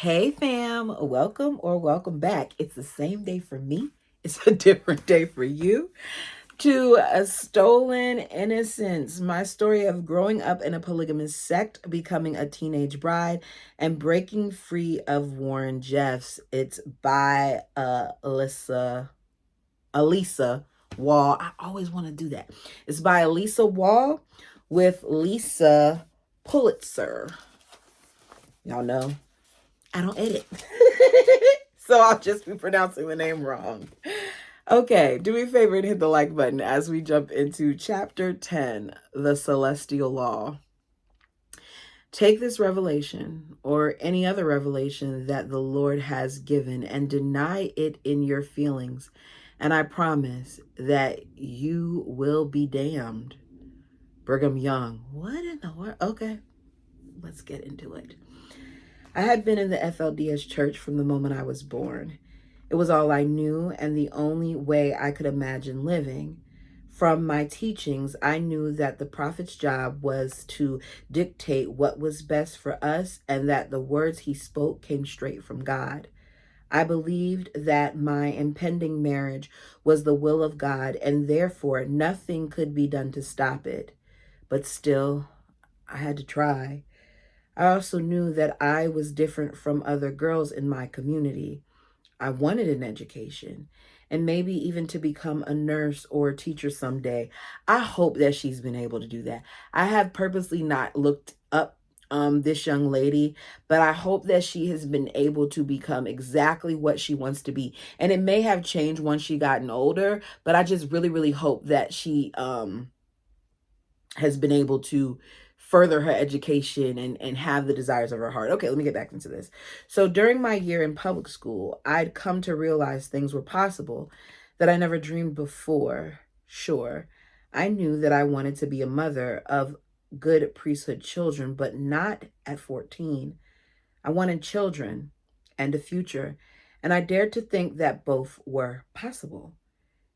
Hey fam, welcome back. It's the same day for me. It's a different day for you. To a stolen innocence, my story of growing up in a polygamous sect, becoming a teenage bride, and breaking free of Warren Jeffs. It's by Elisa Wall. I always want to do that. It's by Elisa Wall with Lisa Pulitzer. Y'all know I don't edit. So I'll just be pronouncing the name wrong. Okay, do me a favor and hit the like button as we jump into chapter 10, The Celestial Law. Take this revelation or any other revelation that the Lord has given and deny it in your feelings, and I promise that you will be damned. Brigham Young. What in the world? Okay, let's get into it. I had been in the FLDS church from the moment I was born. It was all I knew and the only way I could imagine living. From my teachings, I knew that the prophet's job was to dictate what was best for us and that the words he spoke came straight from God. I believed that my impending marriage was the will of God and therefore nothing could be done to stop it. But still, I had to try. I also knew that I was different from other girls in my community. I wanted an education and maybe even to become a nurse or a teacher someday. I hope that she's been able to do that. I have purposely not looked up this young lady, but I hope that she has been able to become exactly what she wants to be. And it may have changed once she gotten older, but I just really hope that she has been able to further her education and have the desires of her heart. Okay, let me get back into this. So during my year in public school, I'd come to realize things were possible that I never dreamed before. Sure, I knew that I wanted to be a mother of good priesthood children, but not at 14. I wanted children and a future, and I dared to think that both were possible.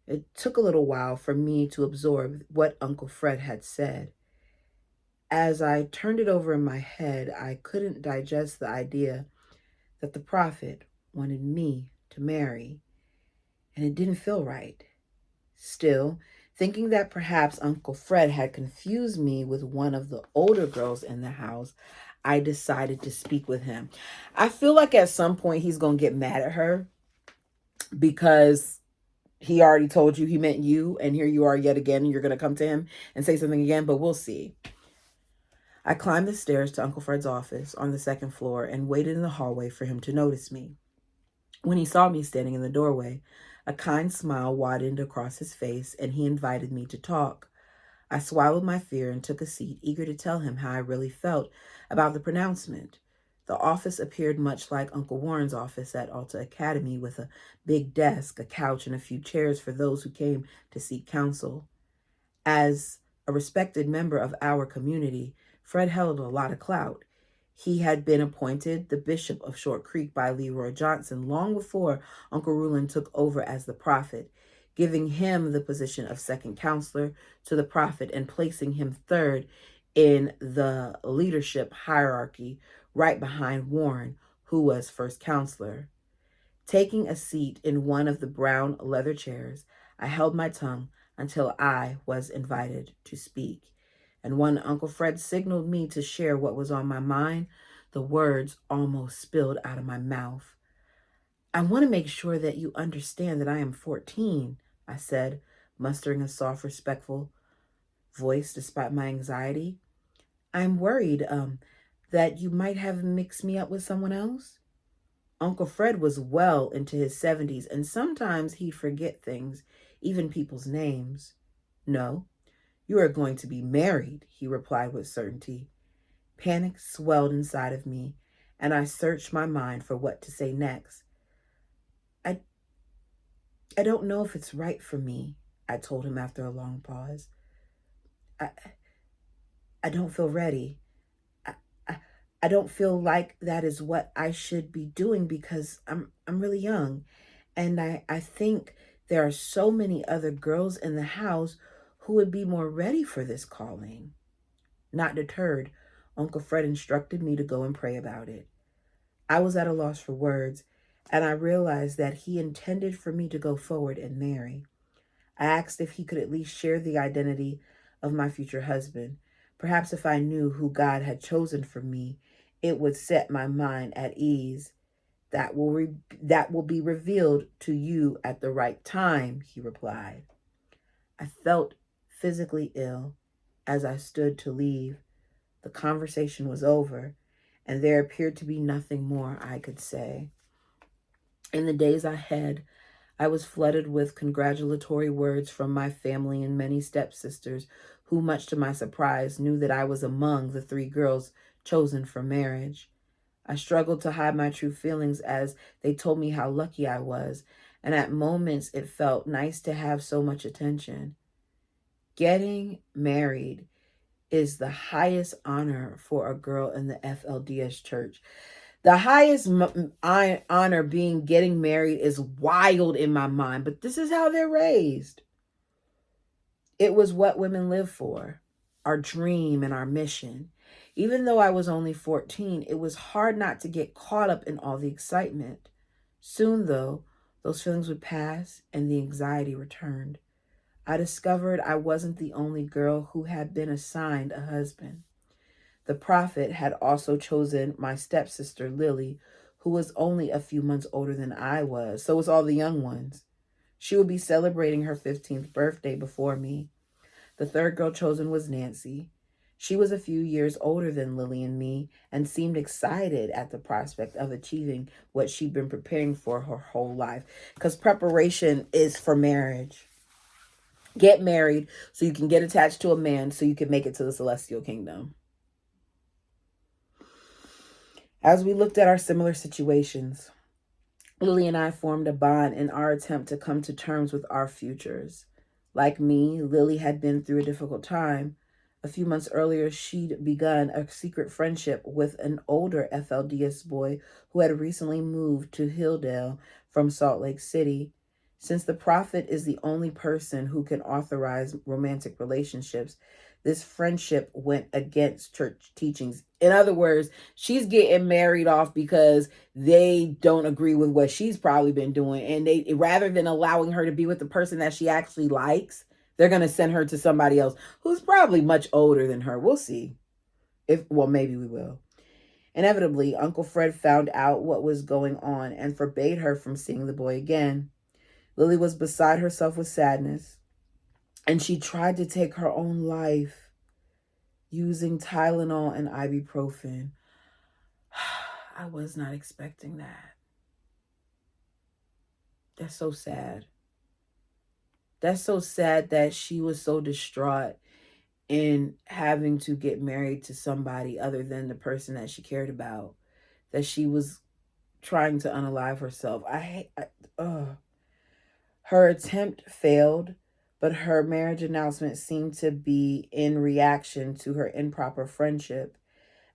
It took a little while for me to absorb what Uncle Fred had said. As I turned it over in my head, I couldn't digest the idea that the prophet wanted me to marry, and it didn't feel right. Still, thinking that perhaps Uncle Fred had confused me with one of the older girls in the house, I decided to speak with him. I feel like at some point he's going to get mad at her because he already told you he meant you, and here you are yet again, and you're going to come to him and say something again, but we'll see. I climbed the stairs to Uncle Fred's office on the second floor and waited in the hallway for him to notice me. When he saw me standing in the doorway, a kind smile widened across his face and he invited me to talk. I swallowed my fear and took a seat, eager to tell him how I really felt about the pronouncement. The office appeared much like Uncle Warren's office at Alta Academy, with a big desk, a couch, and a few chairs for those who came to seek counsel. As a respected member of our community, Fred held a lot of clout. He had been appointed the Bishop of Short Creek by Leroy Johnson long before Uncle Rulon took over as the prophet, giving him the position of second counselor to the prophet and placing him third in the leadership hierarchy, right behind Warren, who was first counselor. Taking a seat in one of the brown leather chairs, I held my tongue until I was invited to speak. And when Uncle Fred signaled me to share what was on my mind, the words almost spilled out of my mouth. I want to make sure that you understand that I am 14, I said, mustering a soft, respectful voice despite my anxiety. I'm worried that you might have mixed me up with someone else. Uncle Fred was well into his 70s, and sometimes he'd forget things, even people's names. No, you are going to be married, he replied with certainty. Panic swelled inside of me, and I searched my mind for what to say next. I, I don't know if it's right for me, I told him after a long pause. I, I don't feel ready. I, I, I don't feel like that is what I should be doing because I'm really young. And I think there are so many other girls in the house who would be more ready for this calling. Not deterred, Uncle Fred instructed me to go and pray about it. I was at a loss for words, and I realized that he intended for me to go forward and marry. I asked if he could at least share the identity of my future husband. Perhaps if I knew who God had chosen for me, it would set my mind at ease. That will be revealed to you at the right time, he replied. I felt physically ill as I stood to leave. The conversation was over, and there appeared to be nothing more I could say. In the days ahead, I was flooded with congratulatory words from my family and many stepsisters, who, much to my surprise, knew that I was among the 3 girls chosen for marriage. I struggled to hide my true feelings as they told me how lucky I was, and at moments it felt nice to have so much attention. Getting married is the highest honor for a girl in the FLDS church. The highest honor being getting married is wild in my mind, but this is how they're raised. It was what women live for, our dream and our mission. Even though I was only 14, it was hard not to get caught up in all the excitement. Soon, though, those feelings would pass and the anxiety returned. I discovered I wasn't the only girl who had been assigned a husband. The prophet had also chosen my stepsister, Lily, who was only a few months older than I was. So was all the young ones. She would be celebrating her 15th birthday before me. The third girl chosen was Nancy. She was a few years older than Lily and me and seemed excited at the prospect of achieving what she'd been preparing for her whole life. Because preparation is for marriage. Get married so you can get attached to a man so you can make it to the celestial kingdom. As we looked at our similar situations, Lily and I formed a bond in our attempt to come to terms with our futures. Like me, Lily had been through a difficult time. A few months earlier, she'd begun a secret friendship with an older FLDS boy who had recently moved to Hilldale from Salt Lake City. Since the prophet is the only person who can authorize romantic relationships, this friendship went against church teachings. In other words, she's getting married off because they don't agree with what she's probably been doing. And they, rather than allowing her to be with the person that she actually likes, they're going to send her to somebody else who's probably much older than her. We'll see. Well, maybe we will. Inevitably, Uncle Fred found out what was going on and forbade her from seeing the boy again. Lily was beside herself with sadness, and she tried to take her own life using Tylenol and ibuprofen. I was not expecting that. That's so sad. That's so sad that she was so distraught in having to get married to somebody other than the person that she cared about, that she was trying to unalive herself. Her attempt failed, but her marriage announcement seemed to be in reaction to her improper friendship,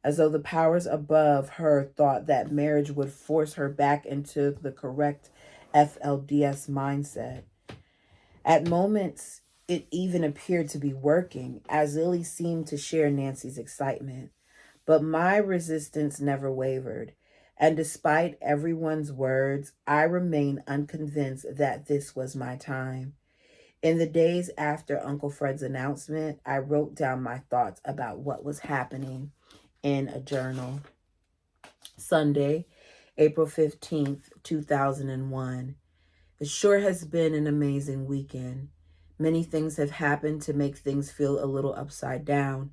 as though the powers above her thought that marriage would force her back into the correct FLDS mindset. At moments, it even appeared to be working, as Lily seemed to share Nancy's excitement. But my resistance never wavered, and despite everyone's words, I remained unconvinced that this was my time. In the days after Uncle Fred's announcement, I wrote down my thoughts about what was happening in a journal. Sunday, April 15th, 2001. It sure has been an amazing weekend. Many things have happened to make things feel a little upside down.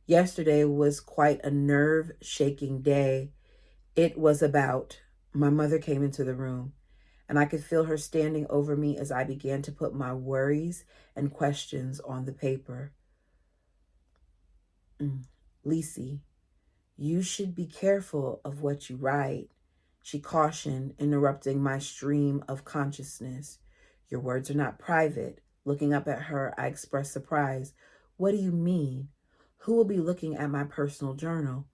Yesterday was quite a nerve-shaking day. It was about my mother came into the room, and I could feel her standing over me as I began to put my worries and questions on the paper. Lisi, you should be careful of what you write, she cautioned, interrupting my stream of consciousness. Your words are not private. Looking up at her, I expressed surprise. What do you mean? Who will be looking at my personal journal?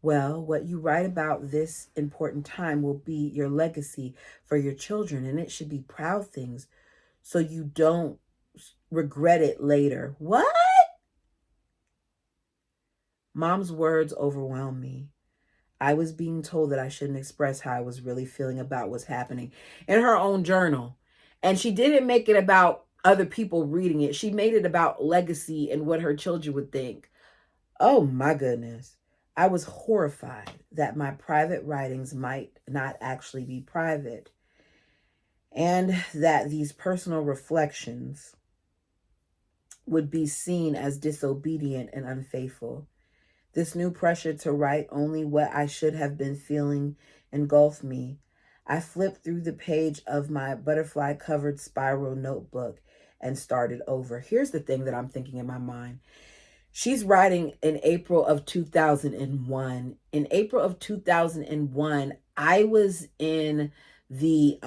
Well, what you write about this important time will be your legacy for your children, and it should be proud things so you don't regret it later. What? Mom's words overwhelmed me. I was being told that I shouldn't express how I was really feeling about what's happening in her own journal. And she didn't make it about other people reading it. She made it about legacy and what her children would think. Oh my goodness. I was horrified that my private writings might not actually be private and that these personal reflections would be seen as disobedient and unfaithful. This new pressure to write only what I should have been feeling engulfed me. I flipped through the page of my butterfly covered spiral notebook and started over. Here's the thing that I'm thinking in my mind. She's writing in April of 2001. In April of 2001, I was in the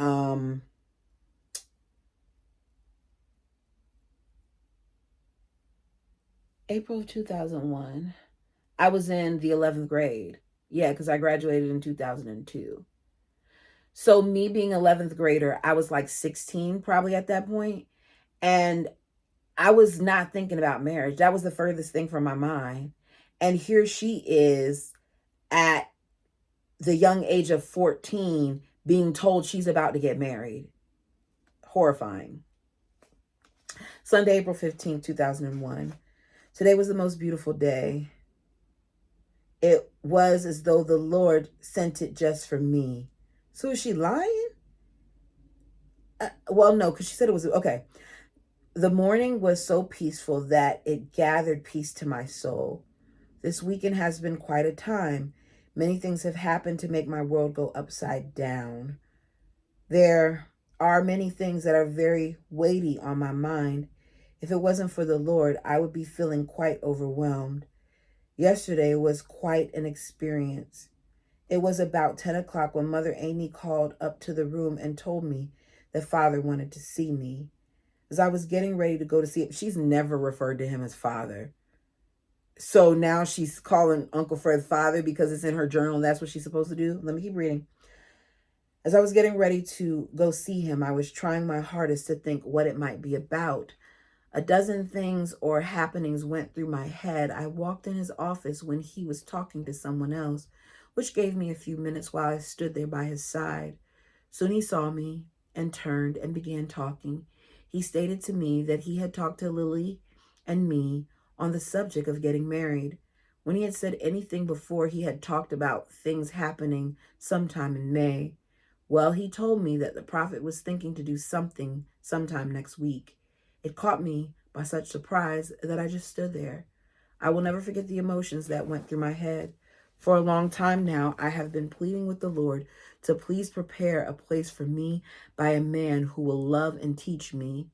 April of 2001. I was in the 11th grade. Yeah, because I graduated in 2002. So me being 11th grader, I was like 16 probably at that point. And I was not thinking about marriage. That was the furthest thing from my mind. And here she is at the young age of 14 being told she's about to get married. Horrifying. Sunday, April 15th, 2001. Today was the most beautiful day. It was as though the Lord sent it just for me. So is she lying? Well, no, because she said it was okay. The morning was so peaceful that it gathered peace to my soul. This weekend has been quite a time. Many things have happened to make my world go upside down. There are many things that are very weighty on my mind. If it wasn't for the Lord, I would be feeling quite overwhelmed. Yesterday was quite an experience. It was about 10 o'clock when Mother Amy called up to the room and told me that Father wanted to see me. As I was getting ready to go to see him, she's never referred to him as Father. So now she's calling Uncle Fred Father because it's in her journal and that's what she's supposed to do. Let me keep reading. As I was getting ready to go see him, I was trying my hardest to think what it might be about. A dozen things or happenings went through my head. I walked in his office when he was talking to someone else, which gave me a few minutes while I stood there by his side. Soon he saw me and turned and began talking. He stated to me that he had talked to Lily and me on the subject of getting married. When he had said anything before, he had talked about things happening sometime in May. Well, he told me that the prophet was thinking to do something sometime next week. It caught me by such surprise that I just stood there. I will never forget the emotions that went through my head. For a long time now, I have been pleading with the Lord to please prepare a place for me by a man who will love and teach me.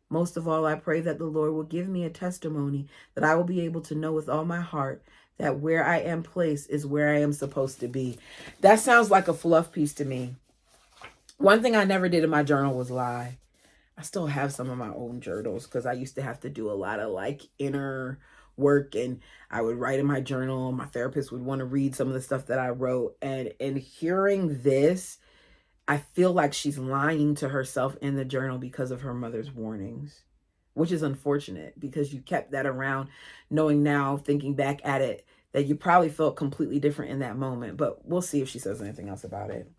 Most of all, I pray that the Lord will give me a testimony that I will be able to know with all my heart that where I am placed is where I am supposed to be. That sounds like a fluff piece to me. One thing I never did in my journal was lie. I still have some of my own journals because I used to have to do a lot of like inner work, and I would write in my journal. My therapist would want to read some of the stuff that I wrote. And in hearing this, I feel like she's lying to herself in the journal because of her mother's warnings, which is unfortunate because you kept that around, knowing now, thinking back at it, that you probably felt completely different in that moment. But we'll see if she says anything else about it.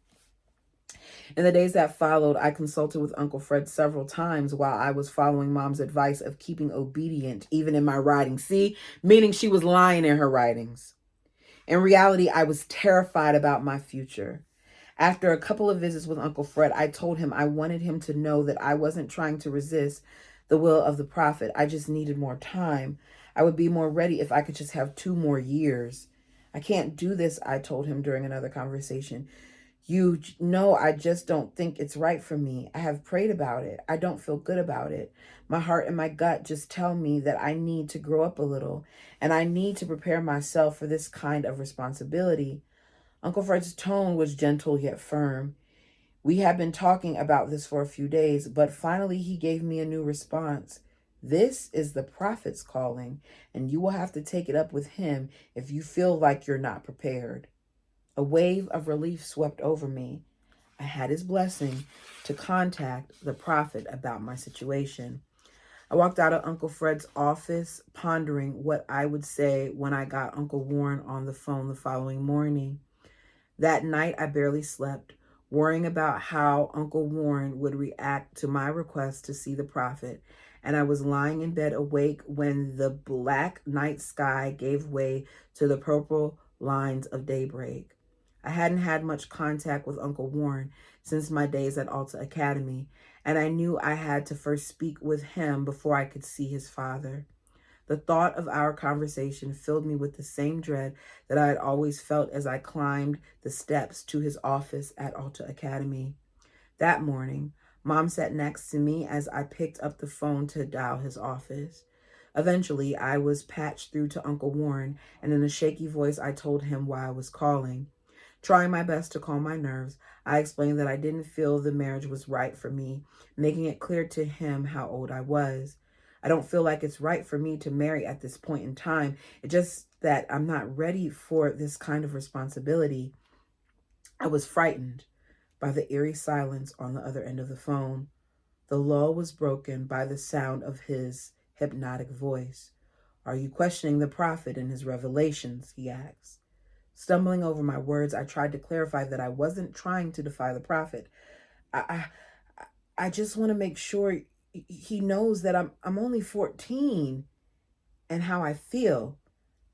In the days that followed, I consulted with Uncle Fred several times while I was following Mom's advice of keeping obedient, even in my writing. See, meaning she was lying in her writings. In reality, I was terrified about my future. After a couple of visits with Uncle Fred, I told him I wanted him to know that I wasn't trying to resist the will of the prophet. I just needed more time. I would be more ready if I could just have 2 more years. I can't do this, I told him during another conversation. You know, I just don't think it's right for me. I have prayed about it. I don't feel good about it. My heart and my gut just tell me that I need to grow up a little and I need to prepare myself for this kind of responsibility. Uncle Fred's tone was gentle yet firm. We had been talking about this for a few days, but finally he gave me a new response. This is the prophet's calling, and you will have to take it up with him if you feel like you're not prepared. A wave of relief swept over me. I had his blessing to contact the prophet about my situation. I walked out of Uncle Fred's office, pondering what I would say when I got Uncle Warren on the phone the following morning. That night, I barely slept, worrying about how Uncle Warren would react to my request to see the prophet. And I was lying in bed awake when the black night sky gave way to the purple lines of daybreak. I hadn't had much contact with Uncle Warren since my days at Alta Academy, and I knew I had to first speak with him before I could see his father. The thought of our conversation filled me with the same dread that I had always felt as I climbed the steps to his office at Alta Academy. That morning, Mom sat next to me as I picked up the phone to dial his office. Eventually, I was patched through to Uncle Warren, and in a shaky voice, I told him why I was calling. Trying my best to calm my nerves, I explained that I didn't feel the marriage was right for me, making it clear to him how old I was. I don't feel like it's right for me to marry at this point in time. It's just that I'm not ready for this kind of responsibility. I was frightened by the eerie silence on the other end of the phone. The lull was broken by the sound of his hypnotic voice. "Are you questioning the prophet and his revelations?" he asked. Stumbling over my words, I tried to clarify that I wasn't trying to defy the prophet. I, I, I just want to make sure he knows that I'm only 14 and how I feel.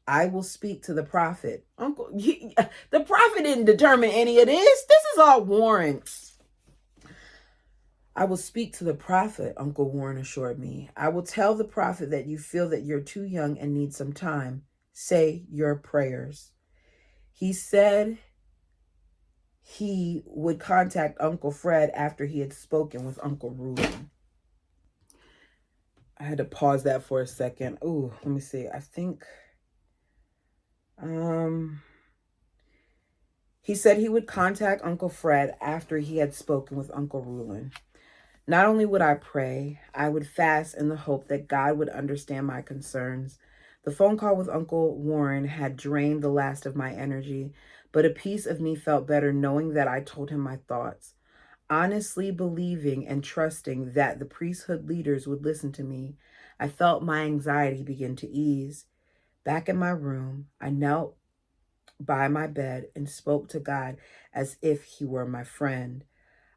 I will speak to the prophet. The prophet didn't determine any of this. This is all Warren. I will speak to the prophet, Uncle Warren assured me. I will tell the prophet that you feel that you're too young and need some time. Say your prayers. He said he would contact Uncle Fred after he had spoken with Uncle Reuben. I had to pause that for a second. Ooh, let me see. I think he said he would contact Uncle Fred after he had spoken with Uncle Reuben. Not only would I pray, I would fast in the hope that God would understand my concerns. The phone call with Uncle Warren had drained the last of my energy, but a piece of me felt better knowing that I told him my thoughts, honestly believing and trusting that the priesthood leaders would listen to me. I felt my anxiety begin to ease. Back in my room, I knelt by my bed and spoke to God as if he were my friend.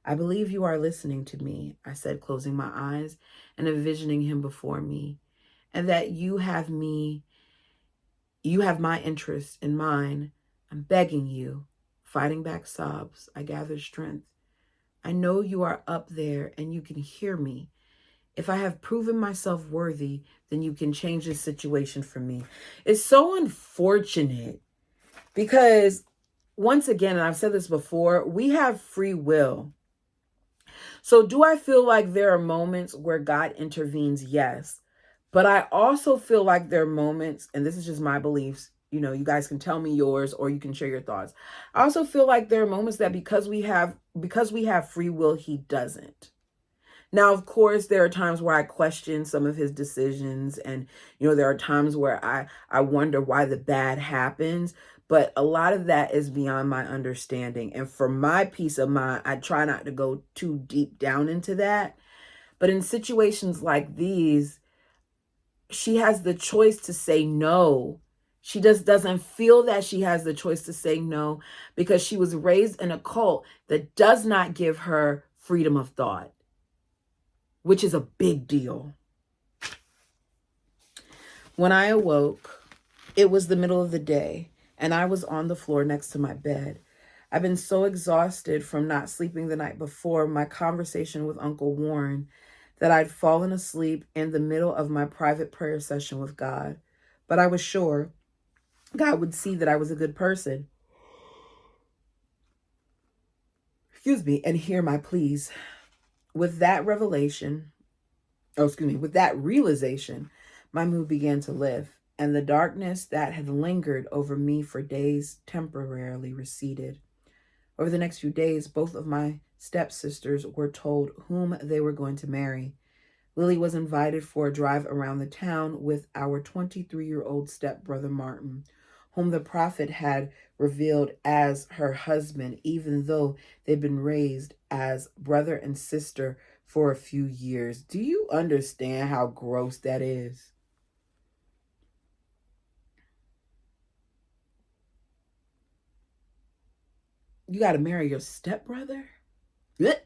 "I believe you are listening to me," I said, closing my eyes and envisioning him before me, "and that you have my interest in mine. I'm begging you." Fighting back sobs, I gathered strength. "I know you are up there and you can hear me. If I have proven myself worthy, then you can change this situation for me." It's so unfortunate because, once again, and I've said this before, we have free will. So do I feel like there are moments where God intervenes? Yes. But I also feel like there are moments, and this is just my beliefs, you guys can tell me yours or you can share your thoughts. I also feel like there are moments that because we have free will, he doesn't. Now, of course, there are times where I question some of his decisions, and there are times where I wonder why the bad happens, but a lot of that is beyond my understanding. And for my peace of mind, I try not to go too deep down into that. But in situations like these, she has the choice to say no. She just doesn't feel that she has the choice to say no because she was raised in a cult that does not give her freedom of thought, which is a big deal. When I awoke, it was the middle of the day, and I was on the floor next to my bed. I've been so exhausted from not sleeping the night before my conversation with Uncle Warren that I'd fallen asleep in the middle of my private prayer session with God. But I was sure God would see that I was a good person. And hear my pleas. With that realization, my mood began to lift, and the darkness that had lingered over me for days temporarily receded. Over the next few days, both of my stepsisters were told whom they were going to marry. Lily was invited for a drive around the town with our 23-year-old stepbrother Martin, whom the prophet had revealed as her husband, even though they'd been raised as brother and sister for a few years. Do you understand how gross that is? You got to marry your stepbrother? Blech.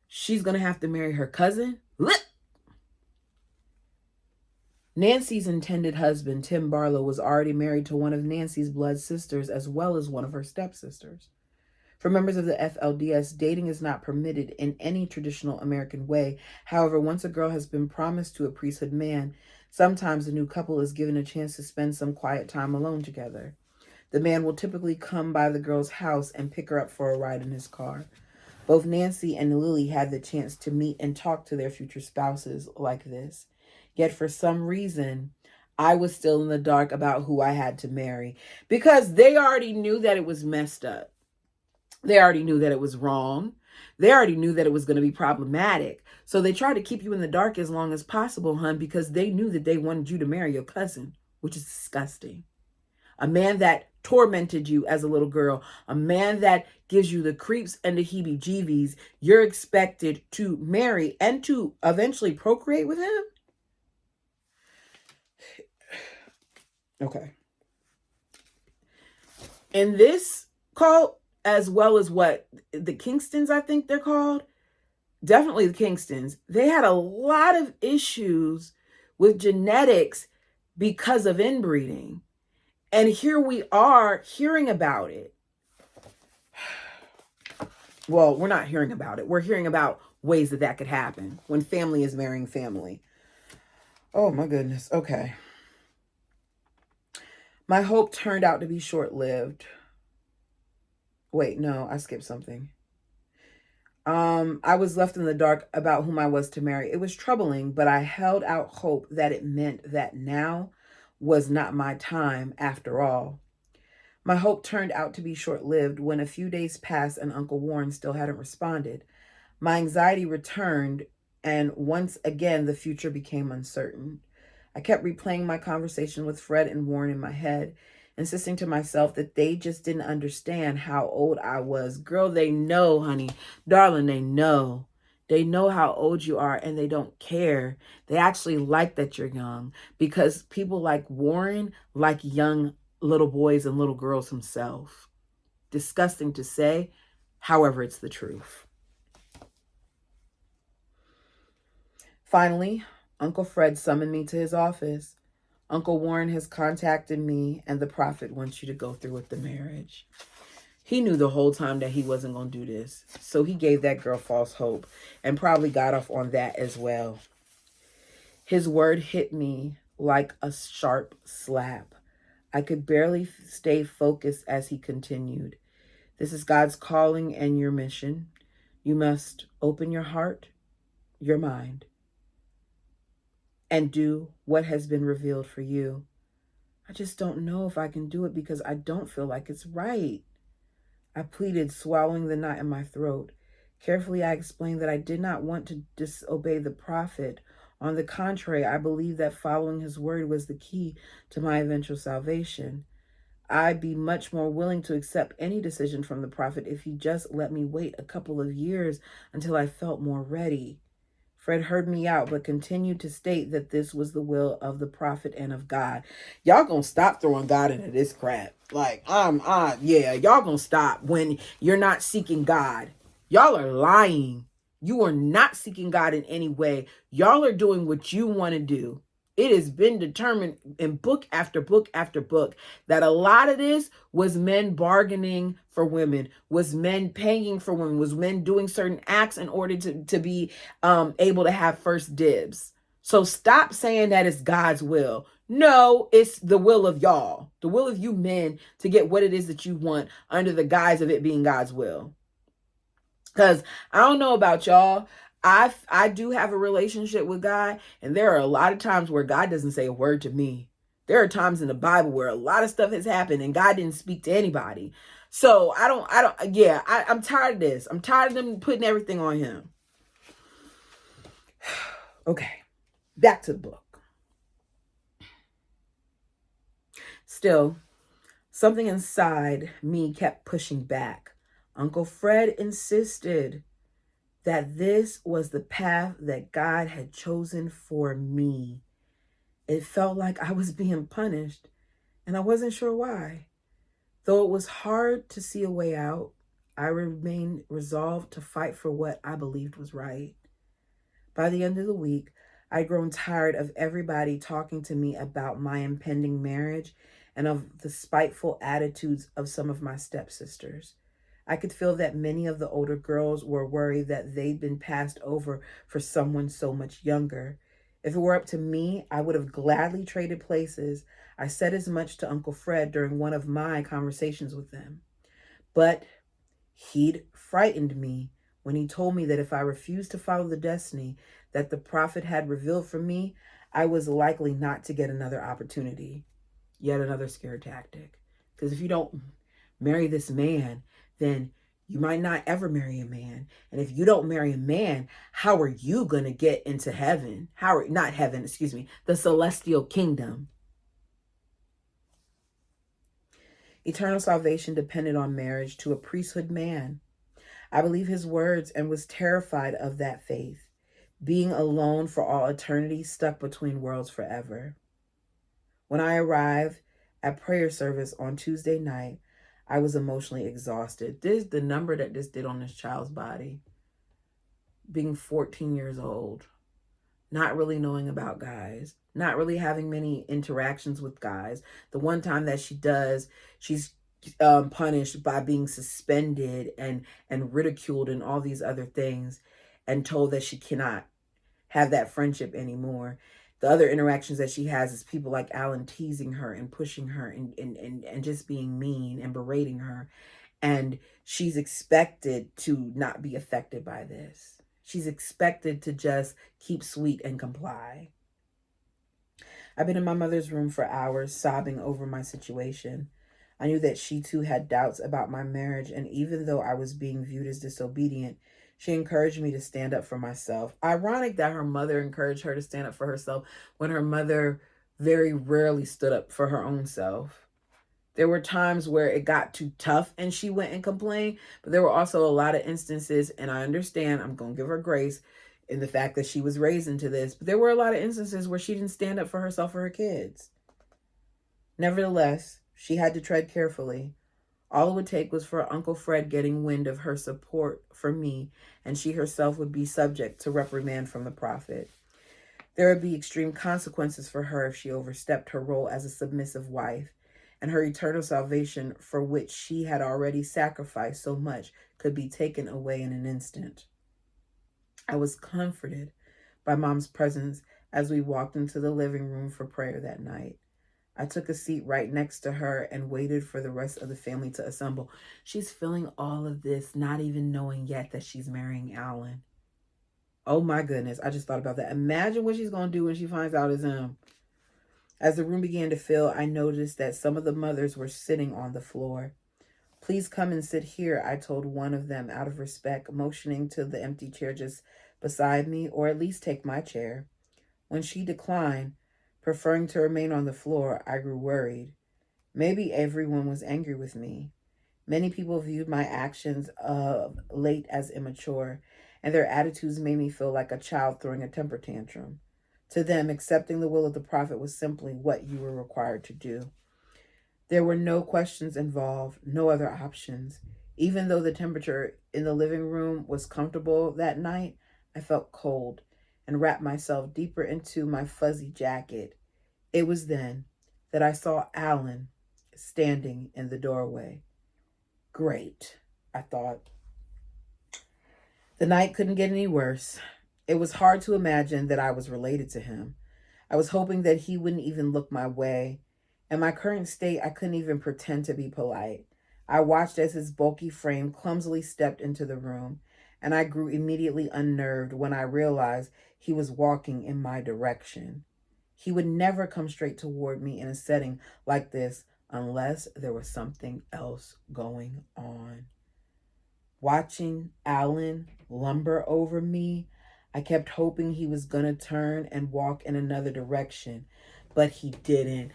She's going to have to marry her cousin? Blech. Nancy's intended husband, Tim Barlow, was already married to one of Nancy's blood sisters as well as one of her stepsisters. For members of the FLDS, dating is not permitted in any traditional American way. However, once a girl has been promised to a priesthood man, sometimes the new couple is given a chance to spend some quiet time alone together. The man will typically come by the girl's house and pick her up for a ride in his car. Both Nancy and Lily had the chance to meet and talk to their future spouses like this. Yet for some reason, I was still in the dark about who I had to marry because they already knew that it was messed up. They already knew that it was wrong. They already knew that it was going to be problematic. So they tried to keep you in the dark as long as possible, hun, because they knew that they wanted you to marry your cousin, which is disgusting. A man that tormented you as a little girl, a man that gives you the creeps and the heebie-jeebies, you're expected to marry and to eventually procreate with him? Okay. In this cult, as well as what the Kingstons, I think they're called, definitely the Kingstons, they had a lot of issues with genetics because of inbreeding. And here we are hearing about it. Well, we're not hearing about it. We're hearing about ways that that could happen when family is marrying family. Oh, my goodness. Okay. My hope turned out to be short-lived. Wait, no, I skipped something. I was left in the dark about whom I was to marry. It was troubling, but I held out hope that it meant that now was not my time after all. My hope turned out to be short-lived when a few days passed and Uncle Warren still hadn't responded. My anxiety returned, and once again, the future became uncertain. I kept replaying my conversation with Fred and Warren in my head, insisting to myself that they just didn't understand how old I was. Girl, they know, honey. Darling, they know. They know how old you are, and they don't care. They actually like that you're young, because people like Warren like young little boys and little girls himself. Disgusting to say, however, it's the truth. Finally, Uncle Fred summoned me to his office. Uncle Warren has contacted me, and the prophet wants you to go through with the marriage. He knew the whole time that he wasn't going to do this, so he gave that girl false hope and probably got off on that as well. His word hit me like a sharp slap. I could barely stay focused as he continued. This is God's calling and your mission. You must open your heart, your mind, and do what has been revealed for you. I just don't know if I can do it because I don't feel like it's right. I pleaded, swallowing the knot in my throat. Carefully, I explained that I did not want to disobey the prophet. On the contrary, I believed that following his word was the key to my eventual salvation. I'd be much more willing to accept any decision from the prophet if he just let me wait a couple of years until I felt more ready. Fred heard me out, but continued to state that this was the will of the prophet and of God. Y'all gonna stop throwing God into this crap. Like, yeah, y'all gonna stop when you're not seeking God. Y'all are lying. You are not seeking God in any way. Y'all are doing what you want to do. It has been determined in book after book after book that a lot of this was men bargaining for women, was men paying for women, was men doing certain acts in order to be able to have first dibs. So stop saying that it's God's will. No, it's the will of y'all, the will of you men to get what it is that you want under the guise of it being God's will. Because I don't know about y'all. I do have a relationship with God, and there are a lot of times where God doesn't say a word to me. There are times in the Bible where a lot of stuff has happened and God didn't speak to anybody. So I'm tired of this. I'm tired of them putting everything on him. Okay, back to the book. Still, something inside me kept pushing back. Uncle Fred insisted that this was the path that God had chosen for me. It felt like I was being punished, and I wasn't sure why. Though it was hard to see a way out, I remained resolved to fight for what I believed was right. By the end of the week, I'd grown tired of everybody talking to me about my impending marriage and of the spiteful attitudes of some of my stepsisters. I could feel that many of the older girls were worried that they'd been passed over for someone so much younger. If it were up to me, I would have gladly traded places. I said as much to Uncle Fred during one of my conversations with them. But he'd frightened me when he told me that if I refused to follow the destiny that the prophet had revealed for me, I was likely not to get another opportunity. Yet another scare tactic. Because if you don't marry this man, then you might not ever marry a man. And if you don't marry a man, how are you going to get into heaven? Not heaven, excuse me, the celestial kingdom. Eternal salvation depended on marriage to a priesthood man. I believe his words and was terrified of that faith, being alone for all eternity, stuck between worlds forever. When I arrived at prayer service on Tuesday night, I was emotionally exhausted. This is the number that this did on this child's body. Being 14 years old, not really knowing about guys, not really having many interactions with guys. The one time that she does, she's punished by being suspended and ridiculed and all these other things, and told that she cannot have that friendship anymore. The other interactions that she has is people like Alan teasing her and pushing her and just being mean and berating her. And she's expected to not be affected by this. She's expected to just keep sweet and comply. I've been in my mother's room for hours, sobbing over my situation. I knew that she too had doubts about my marriage, and even though I was being viewed as disobedient, she encouraged me to stand up for myself. Ironic that her mother encouraged her to stand up for herself when her mother very rarely stood up for her own self. There were times where it got too tough and she went and complained, but there were also a lot of instances, and I understand, I'm going to give her grace in the fact that she was raised into this, but there were a lot of instances where she didn't stand up for herself or her kids. Nevertheless, she had to tread carefully. All it would take was for Uncle Fred getting wind of her support for me, and she herself would be subject to reprimand from the prophet. There would be extreme consequences for her if she overstepped her role as a submissive wife, and her eternal salvation, for which she had already sacrificed so much, could be taken away in an instant. I was comforted by Mom's presence as we walked into the living room for prayer that night. I took a seat right next to her and waited for the rest of the family to assemble. She's feeling all of this, not even knowing yet that she's marrying Alan. Oh my goodness, I just thought about that. Imagine what she's going to do when she finds out it's him. As the room began to fill, I noticed that some of the mothers were sitting on the floor. Please come and sit here, I told one of them out of respect, motioning to the empty chair just beside me, or at least take my chair. When she declined, preferring to remain on the floor, I grew worried. Maybe everyone was angry with me. Many people viewed my actions of late as immature, and their attitudes made me feel like a child throwing a temper tantrum. To them, accepting the will of the prophet was simply what you were required to do. There were no questions involved, no other options. Even though the temperature in the living room was comfortable that night, I felt cold and wrapped myself deeper into my fuzzy jacket. It was then that I saw Alan standing in the doorway. Great, I thought. The night couldn't get any worse. It was hard to imagine that I was related to him. I was hoping that he wouldn't even look my way. In my current state, I couldn't even pretend to be polite. I watched as his bulky frame clumsily stepped into the room, and I grew immediately unnerved when I realized he was walking in my direction. He would never come straight toward me in a setting like this unless there was something else going on. Watching Alan lumber over me, I kept hoping he was going to turn and walk in another direction, but he didn't.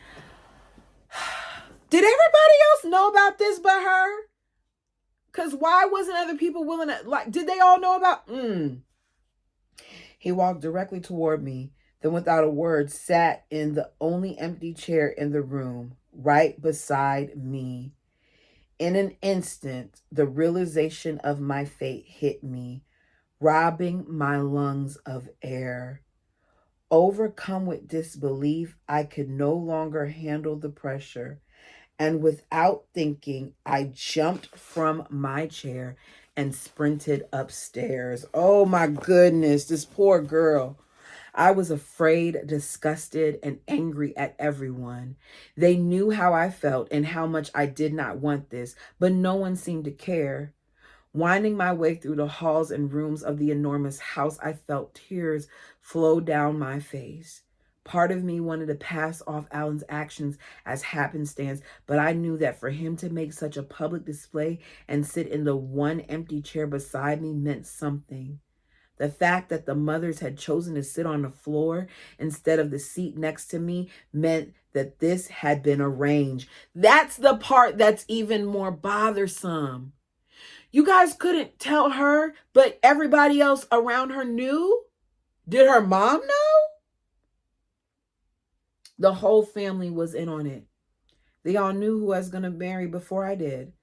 Did everybody else know about this but her? Because why wasn't other people willing to, did they all know about? He walked directly toward me, then without a word sat in the only empty chair in the room, right beside me. In an instant, the realization of my fate hit me, robbing my lungs of air. Overcome with disbelief, I could no longer handle the pressure. And without thinking, I jumped from my chair and sprinted upstairs. Oh my goodness, this poor girl. I was afraid, disgusted, and angry at everyone. They knew how I felt and how much I did not want this, but no one seemed to care. Winding my way through the halls and rooms of the enormous house, I felt tears flow down my face. Part of me wanted to pass off Alan's actions as happenstance, but I knew that for him to make such a public display and sit in the one empty chair beside me meant something. The fact that the mothers had chosen to sit on the floor instead of the seat next to me meant that this had been arranged. That's the part that's even more bothersome. You guys couldn't tell her, but everybody else around her knew? Did her mom know? The whole family was in on it. They all knew who I was going to marry before I did.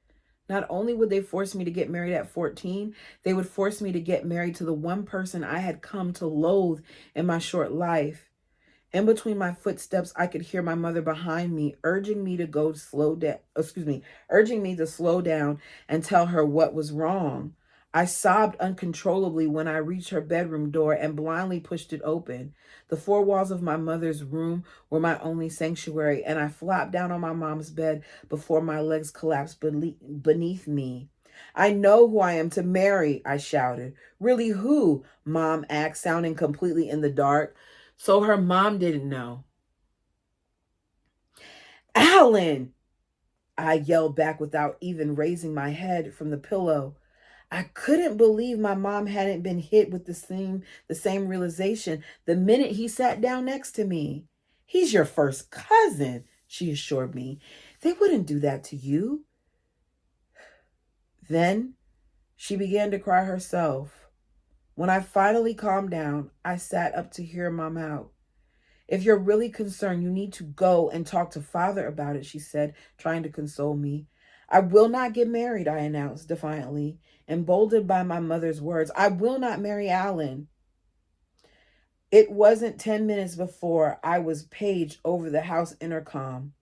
Not only would they force me to get married at 14, they would force me to get married to the one person I had come to loathe in my short life. In between my footsteps, I could hear my mother behind me urging me to slow down and tell her what was wrong. I sobbed uncontrollably when I reached her bedroom door and blindly pushed it open. The four walls of my mother's room were my only sanctuary, and I flopped down on my mom's bed before my legs collapsed beneath me. I know who I am to marry, I shouted. Really who? Mom asked, sounding completely in the dark. So her mom didn't know. Alan, I yelled back without even raising my head from the pillow. I couldn't believe my mom hadn't been hit with the same realization the minute he sat down next to me. He's your first cousin, she assured me. They wouldn't do that to you. Then she began to cry herself. When I finally calmed down, I sat up to hear Mom out. If you're really concerned, you need to go and talk to Father about it, she said, trying to console me. I will not get married, I announced defiantly, emboldened by my mother's words. I will not marry Alan. It wasn't 10 minutes before I was paged over the house intercom.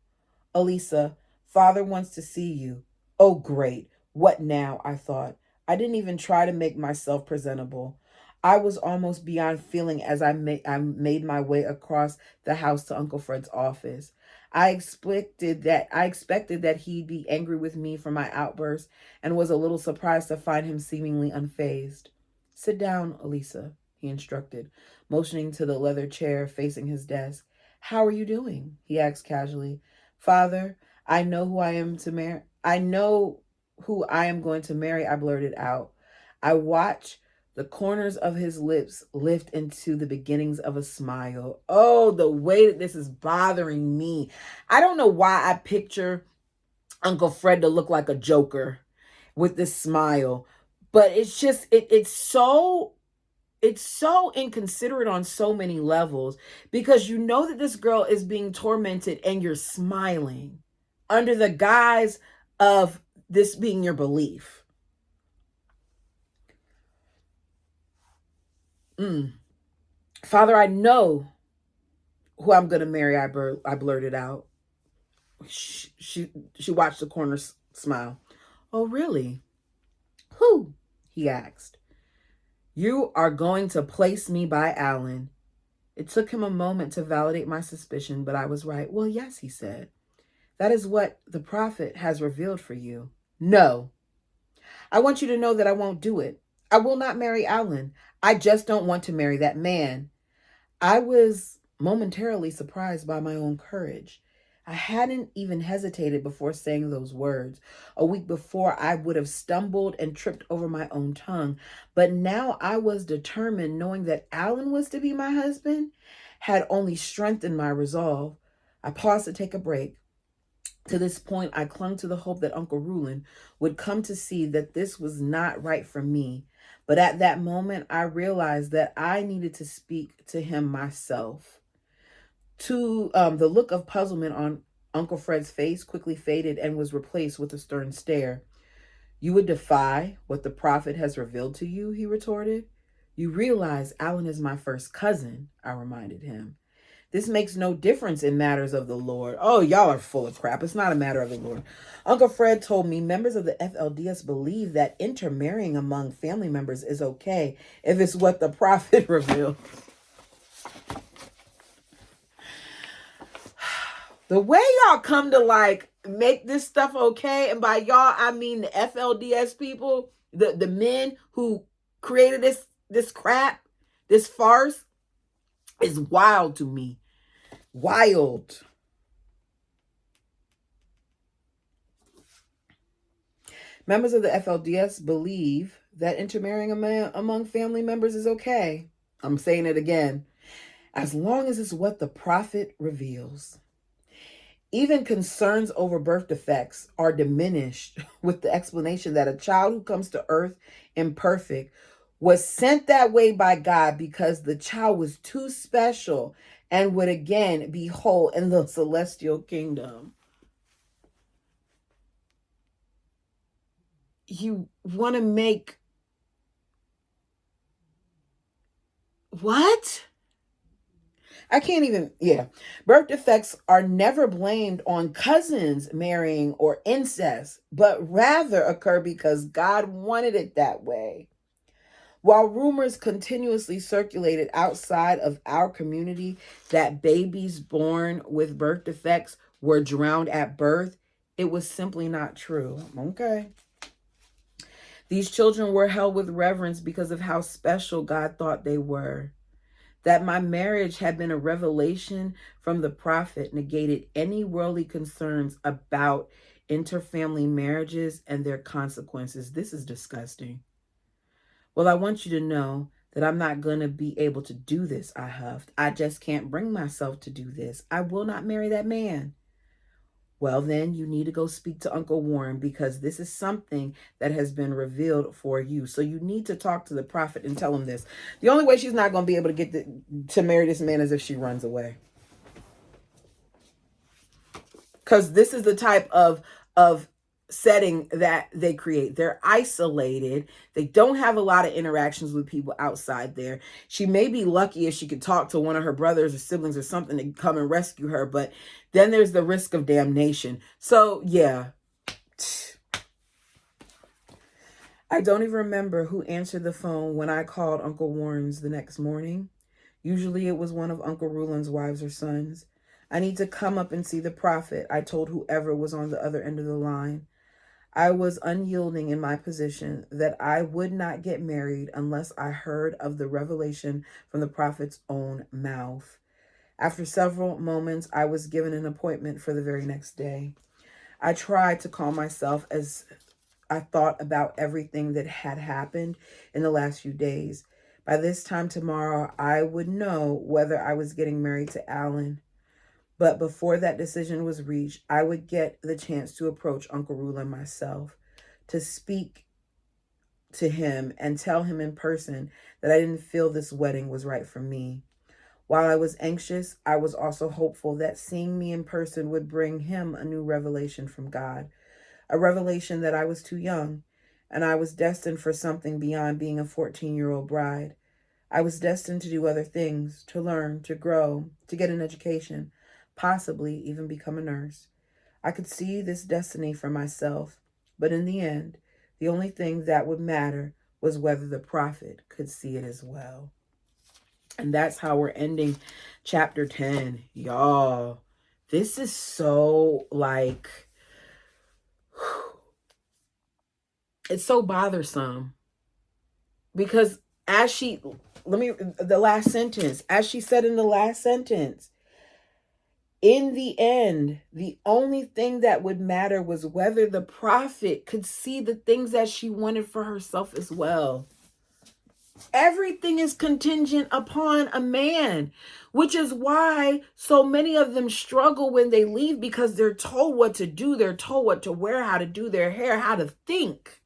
Elisa, Father wants to see you. Oh, great. What now? I thought. I didn't even try to make myself presentable. I was almost beyond feeling as I made my way across the house to Uncle Fred's office. I expected that he'd be angry with me for my outburst and was a little surprised to find him seemingly unfazed. Sit down, Elisa, he instructed, motioning to the leather chair facing his desk. How are you doing? He asked casually. Father, I know who I am to marry. I know who I am going to marry, I blurted out. I watched the corners of his lips lift into the beginnings of a smile. Oh, the way that this is bothering me. I don't know why I picture Uncle Fred to look like a joker with this smile, but it's just it's so inconsiderate on so many levels, because you know that this girl is being tormented and you're smiling under the guise of this being your belief. Father, I know who I'm going to marry, I blurted out. She watched the corner smile. Oh, really? Who? He asked. You are going to place me by Alan. It took him a moment to validate my suspicion, but I was right. Well, yes, he said. That is what the prophet has revealed for you. No. I want you to know that I won't do it. I will not marry Alan. I just don't want to marry that man. I was momentarily surprised by my own courage. I hadn't even hesitated before saying those words. A week before, I would have stumbled and tripped over my own tongue. But now I was determined, knowing that Alan was to be my husband had only strengthened my resolve. I paused to take a break. To this point, I clung to the hope that Uncle Rulin would come to see that this was not right for me. But at that moment, I realized that I needed to speak to him myself. To the look of puzzlement on Uncle Fred's face quickly faded and was replaced with a stern stare. You would defy what the prophet has revealed to you, he retorted. You realize Alan is my first cousin, I reminded him. This makes no difference in matters of the Lord. Oh, y'all are full of crap. It's not a matter of the Lord. Uncle Fred told me members of the FLDS believe that intermarrying among family members is okay if it's what the prophet revealed. The way y'all come to like make this stuff okay, and by y'all I mean the FLDS people, the men who created this crap, this farce, is wild to me. Wild. Members of the FLDS believe that intermarrying among family members is okay. I'm saying it again. As long as it's what the prophet reveals. Even concerns over birth defects are diminished with the explanation that a child who comes to earth imperfect was sent that way by God because the child was too special and would again be whole in the celestial kingdom. You want to make what? I can't even, yeah. Birth defects are never blamed on cousins marrying or incest, but rather occur because God wanted it that way. While rumors continuously circulated outside of our community that babies born with birth defects were drowned at birth, it was simply not true. Okay. These children were held with reverence because of how special God thought they were. That my marriage had been a revelation from the prophet negated any worldly concerns about interfamily marriages and their consequences. This is disgusting. Well, I want you to know that I'm not going to be able to do this, I huffed. I just can't bring myself to do this. I will not marry that man. Well, then you need to go speak to Uncle Warren because this is something that has been revealed for you. So you need to talk to the prophet and tell him this. The only way she's not going to be able to get to marry this man is if she runs away. Because this is the type of setting that they create. They're isolated. They don't have a lot of interactions with people outside there. She may be lucky if she could talk to one of her brothers or siblings or something to come and rescue her, but then there's the risk of damnation. So yeah. I don't even remember who answered the phone when I called Uncle Warren's the next morning. Usually it was one of Uncle Ruland's wives or sons. I need to come up and see the prophet, I told whoever was on the other end of the line. I was unyielding in my position that I would not get married unless I heard of the revelation from the prophet's own mouth. After several moments, I was given an appointment for the very next day. I tried to calm myself as I thought about everything that had happened in the last few days. By this time tomorrow, I would know whether I was getting married to Alan. But before that decision was reached, I would get the chance to approach Uncle Rula myself, to speak to him and tell him in person that I didn't feel this wedding was right for me. While I was anxious, I was also hopeful that seeing me in person would bring him a new revelation from God, a revelation that I was too young, and I was destined for something beyond being a 14-year-old bride. I was destined to do other things, to learn, to grow, to get an education, possibly even become a nurse. I could see this destiny for myself, but in the end, the only thing that would matter was whether the prophet could see it as well. And that's how we're ending chapter 10. Y'all, this is so like, it's so bothersome. Because as she, the last sentence, as she said in the last sentence, in the end, the only thing that would matter was whether the prophet could see the things that she wanted for herself as well. Everything is contingent upon a man, which is why so many of them struggle when they leave, because they're told what to do. They're told what to wear, how to do their hair, how to think,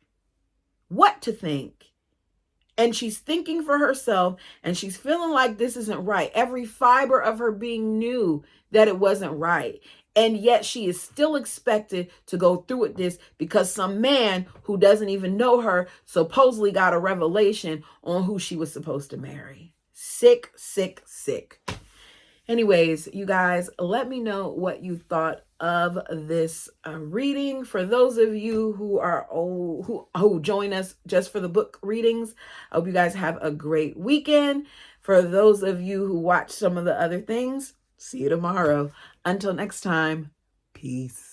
what to think. And she's thinking for herself and she's feeling like this isn't right. Every fiber of her being knew that it wasn't right. And yet she is still expected to go through with this because some man who doesn't even know her supposedly got a revelation on who she was supposed to marry. Sick, sick, sick. Anyways, you guys, let me know what you thought of this reading. For those of you who are who join us just for the book readings, I hope you guys have a great weekend. For those of you who watch some of the other things, see you tomorrow. Until next time, peace.